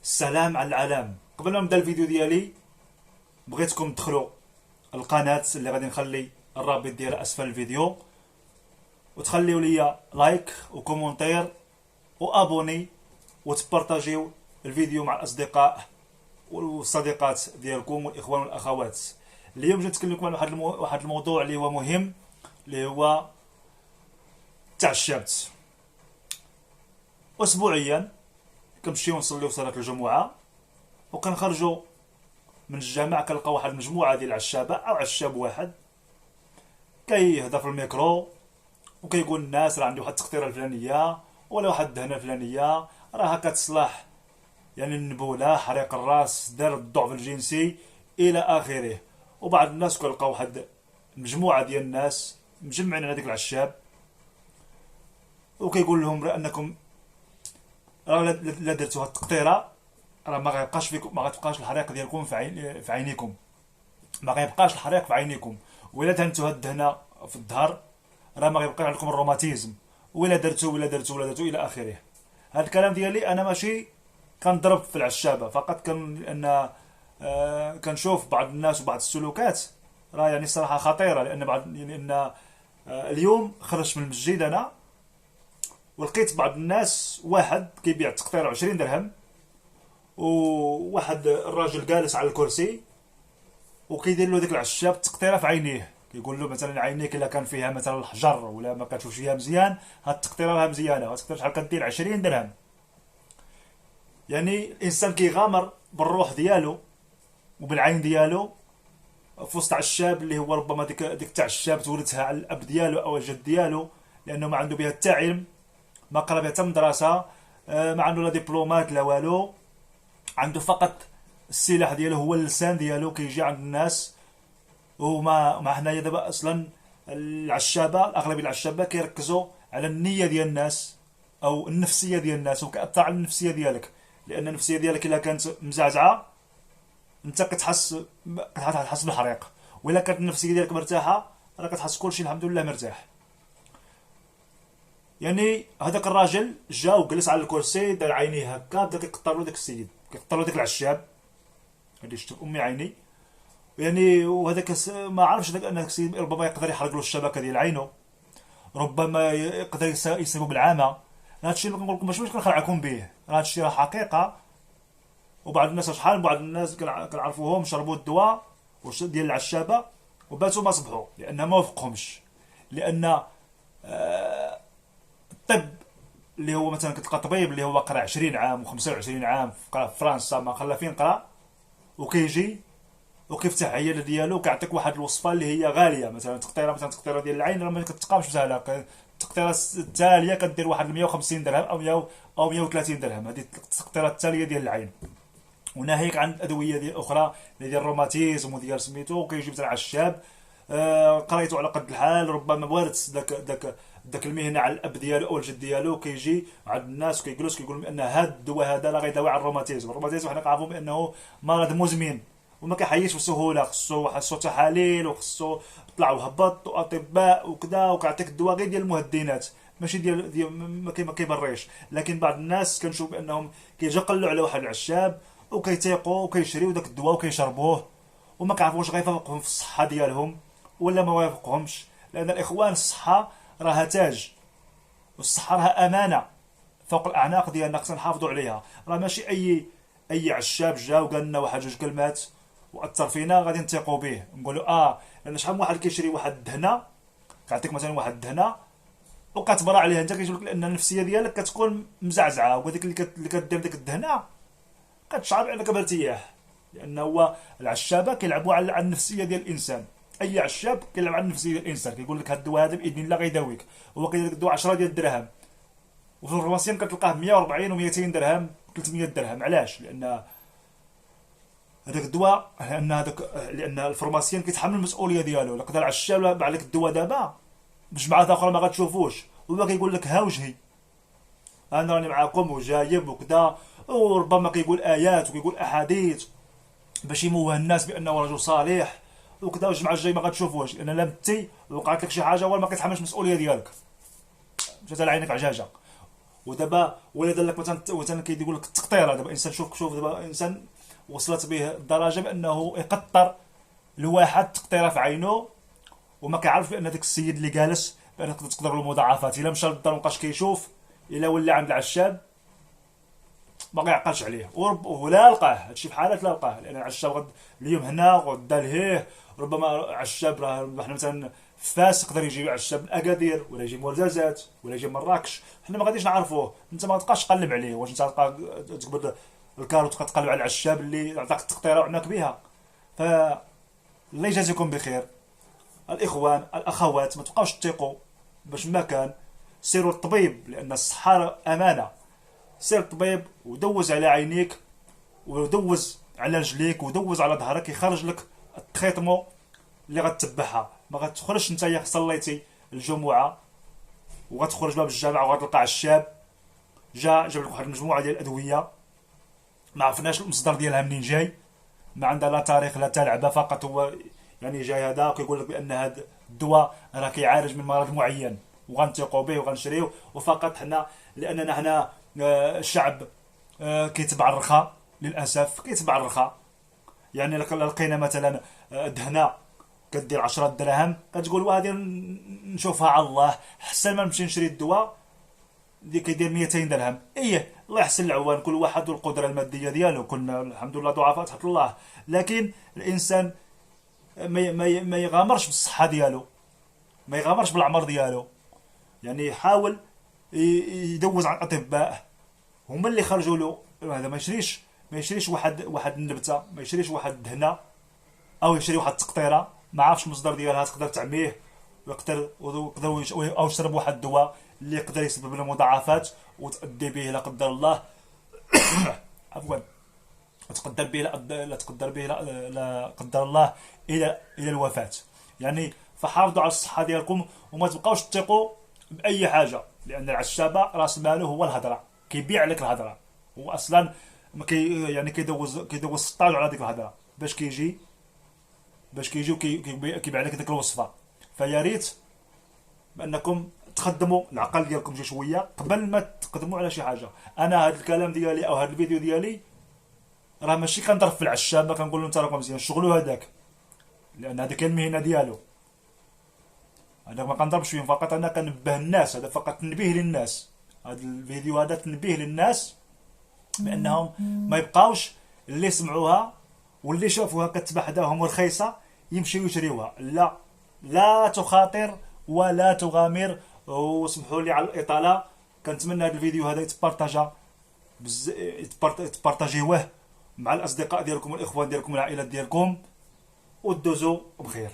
السلام على العالم. قبل ما نبدا الفيديو ديالي بغيتكم تدخلوا القناه اللي غادي نخلي الرابط ديالها اسفل الفيديو، وتخليوا لي لايك وكومونتير وابوني، وتبارطاجيو الفيديو مع الاصدقاء والصديقات ديالكم والاخوان والاخوات. اليوم جيت نتكلم لكم عن واحد الموضوع اللي هو مهم، اللي هو تاع الشبت. اسبوعيا كنمشيو نصليو صلاه الجمعه، وكنخرجوا من الجامع كنلقاو واحد المجموعه ديال العشابه او عشاب واحد كيهضر في الميكرو وكيقول الناس راه عندي واحد التقطيره الفلانيه ولا واحد الدهنه الفلانيه راها كتصلح، يعني النبوله، حريق الراس، دار الضعف الجنسي الى اخره. وبعض الناس كيلقاو واحد مجموعه ديال الناس مجمعين على ديك العشاب وكيقول لهم انكم راه لا درتو هاد التقطيره راه ما غيبقاش فيكم، ما غتبقاش الحريق ديالكم في عينيكم، ما غيبقاش الحريق في عينيكم. ولا دهنتو هاد الدهنه في الظهر راه ما غيبقى عندكم الروماتيزم، ولا درتو الى اخره. هاد الكلام ديالي انا ماشي كنضرب في العشابه فقط، لان كنشوف بعض الناس وبعض السلوكات راه يعني صراحه خطيره. لان اليوم خرجت من المسجد انا ولقيت بعض الناس، واحد كيبيع التقطيره 20 درهم، وواحد الراجل جالس على الكرسي وكيدير له ديك العشاب التقطيره في عينيه، كيقول له مثلا عينيك الا كان فيها مثلا الحجر ولا ما كتشوفش فيها مزيان، هاد التقطيره راه مزيانه، هاد التقطيره شحال كدير 20 درهم. يعني الانسان كيغامر بالروح ديالو وبالعين ديالو في وسط عشاب اللي هو ربما ديك تاع الشاب تورثها على الاب ديالو او الجد ديالو، لانه ما عنده بها حتى علم، ما قرا بها حتى مدرسه، ما عنده لا دبلومات لا والو، عنده فقط السلاح ديالو هو اللسان ديالو كيجي عند الناس. وما ما حنايا دابا اصلا العشابه، اغلبيه العشابه كيركزوا على النيه ديال الناس او النفسيه ديال الناس، وكأثر على النفسيه ديالك، لان النفسيه ديالك الا كانت مزعزعه انت كتحس بالحريق، والا كانت النفسيه ديالك مرتاحه راه كتحس كلشي الحمد لله مرتاح. يعني هذاك الراجل جا وجلس على الكرسي، دار عينيه هكا، بدا كيقطر له داك السيد، كيقطر له داك العشاب، هادي شفت امي عيني. يعني وهذاك ما عرفش داك ان السيد ربما يقدر يحرق له الشبكه ديال عينه، ربما يقدر يسبب العامه. هادشي اللي كنقول لكم ماشي باش كنخلعكم به، هادشي راه حقيقه. وبعض الناس شحال بعض الناس كنعرفوهم شربوا الدواء ديال العشابه وباتوا ما صبحوا، لان ما وفقهمش. لان الطب اللي هو مثلا كتلقى طبيب اللي هو قرا 20 عام و25 عام قرا في فرنسا، ما خلا فين قرا، وكيجي وكيفتح عياده ديالو وكيعطيك واحد الوصفه اللي هي غاليه. مثلا تقطيره ديال العين راه ما كتقامش بسهله، التقطيره التاليه كدير واحد 150 درهم او 130 درهم، هذه التقطيره التاليه ديال العين. وناهيك عن ادويه ديال اخرى ديال الروماتيزم وديال سميتو. وكيجي مثلا عشاب قريتو على قد الحال، ربما وارث داك المهنه على الاب ديالو او الجد ديالو، كيجي عند الناس وكيجلس كيقول بان هذا الدواء هذا راه غيداوي على الروماتيزم. الروماتيزم حنا كنعرفوا بانه مرض مزمن وما كيحيش بسهوله، خصو تحاليل وخصو طلع وهبط واطباء وكذا، وكيعطيك الدواء غير ديال المهدئات ماشي ديال ما كيبريش. لكن بعض الناس كنشوف بانهم كيجيو يقلوا على واحد العشاب وكيتيقوا وكيشريو داك الدواء وكيشربوه، وما كيعرفوش غيوافقهم في الصحه ديالهم ولا ما وافقهمش. لان الاخوان الصحه راها تاج، والصحه راها امانه فوق الاعناق ديالنا، خصنا نحافظوا عليها. راه ماشي اي عشاب جا وقال لنا واحد جوج كلمات واثر فينا غادي نثيقوا به نقولوا لان شحال من واحد كيشري واحد الدهنه، كيعطيك مثلا واحد الدهنه وكتبرا عليها انت، كيجيب لك لان النفسيه ديالك كتكون مزعزعه، وهذيك اللي كدير ديك الدهنه كتشعر بانك مرتياح. لان هو العشابه كيلعبوا على النفسيه ديال الانسان. اي عشاب كيلعب على النفسيه ديال الانسان، كيقول لك هذا الدواء هذا باذن الله غيداويك، هو كيدير لك الدواء 10 ديال الدرهم، وفي الفارماسيان كتلقاه 140 و200 درهم 300 درهم. علاش؟ لان هذاك الدواء، لان الفارماسيان كيتحمل المسؤوليه ديالو. يقدر العشاب باع لك الدواء دابا بجمعات اخرى ما غتشوفوش، هو كيقول لك ها وجهي انا راني معاكم وجايب وكذا، وربما كيقول ايات وكيقول احاديث باش يموه الناس بانه رجل صالح وكذا، والجمعه الجاي ما غتشوفوش، لان لا متي وقعت لك شي حاجه هو ما كيتحملش المسؤوليه ديالك، جات على عينك عجاجه. ودابا ولا دار لك مثلا كيقول لك التقطيره. دابا انسان، شوف دابا انسان وصلت به الدرجه بانه يقطر الواحد تقطيره في عينه، وما كيعرف بان داك السيد اللي جالس بان تقدر له مضاعفات. الا مشى للدار مابقاش كيشوف، الا ولا عند العشاب ما كيعقلش عليه، ولا لقاه هادشي في حالات لا لقاه، لان العشاب اليوم هنا غدا لهيه. ربما عشاب راه حنا مثلا فاس يقدر يجي عشاب من اكادير، ولا يجي من ورزازات، ولا يجي من مراكش، حنا ما غاديش نعرفوه. انت ما تبقاش تقلب عليه، واش انت تبقى تقبض الكاروت تبقى تقلب على العشاب اللي عطاك التقطيره وعناك بها؟ ف الله يجازيكم بخير الاخوان الاخوات، ما تبقاوش تثقوا باش ما كان. سيروا للطبيب، لان الصحه امانه. سير الطبيب ودوز على عينيك، ودوز على رجليك، ودوز على ظهرك، يخرج لك التخيطمو اللي غتتبعها. ما غتخرجش نتايا صليتي الجمعه وغتخرج باب الجامع وغتلقى عشاب جاب لك واحد المجموعه ديال الادويه ما عرفناش المصدر ديالها منين جاي، ما عندها لا تاريخ لا تلعبه، فقط هو يعني جاي هذا وكيقول لك بان هذا الدواء راه كيعالج من مرض معين وغنثيقوا به وغنشريوه. وفقط حنا لاننا حنا الشعب كيتبع الرخاء، للاسف كيتبع الرخاء. يعني لقينا مثلا دهنه كدير 10 دراهم كتقول وهذه نشوفها على الله، حسن ما نمشي نشري الدواء اللي كيدير 200 درهم. ايه الله يحسن العوان، كل واحد والقدره الماديه ديالو، كنا الحمد لله ضعفاء تحت الله. لكن الانسان ما يغامرش بالصحه ديالو، ما يغامرش بالعمر ديالو. يعني يحاول يدوز عن اطباء هما اللي خرجوا له هذا. ما يشريش واحد النبته، ما يشريش واحد الدهنه، او يشري واحد التقطيره ما عرفش المصدر ديالها تقدر تعميه، او يشرب واحد الدواء اللي يقدر يسبب له مضاعفات وتؤدي به لا قدر الله عفوا وتقدر به لا تقدر به لا قدر الله الى الوفاه. يعني فحافظوا على الصحه ديالكم وما تبقاوش تثقوا باي حاجه، لان العشابه راس ماله هو الهضره، كيبيع لك الهضره. هو اصلا ما يعني كيدوز 16 على ديك الهضره باش كيجي وكيبيع لك ديك الوصفه. فيا ريت بانكم تخدموا العقل ديالكم شي شويه قبل ما تقدموا على شي حاجه. انا هذا الكلام ديالي او هذا الفيديو ديالي راه ماشي كنضرب في العشاب، ما كنقول له انت راك مزيان شغلو هذاك، لان هذيك المهنه ديالو. انا ما كنضربش فيهم، فقط انا كنبه الناس. هذا فقط تنبيه للناس، هذا الفيديو هذا تنبيه للناس بانهم ما يبقاوش اللي سمعوها واللي شافوها كتباع حداهم ورخيصه يمشيو يشريوها. لا تخاطر ولا تغامر. وسمحوا لي على الاطاله، كنتمنى هذا الفيديو هذا يتبارطاجيوه مع الاصدقاء ديالكم والاخوان ديالكم والعائلات ديالكم، ودوزوا بخير.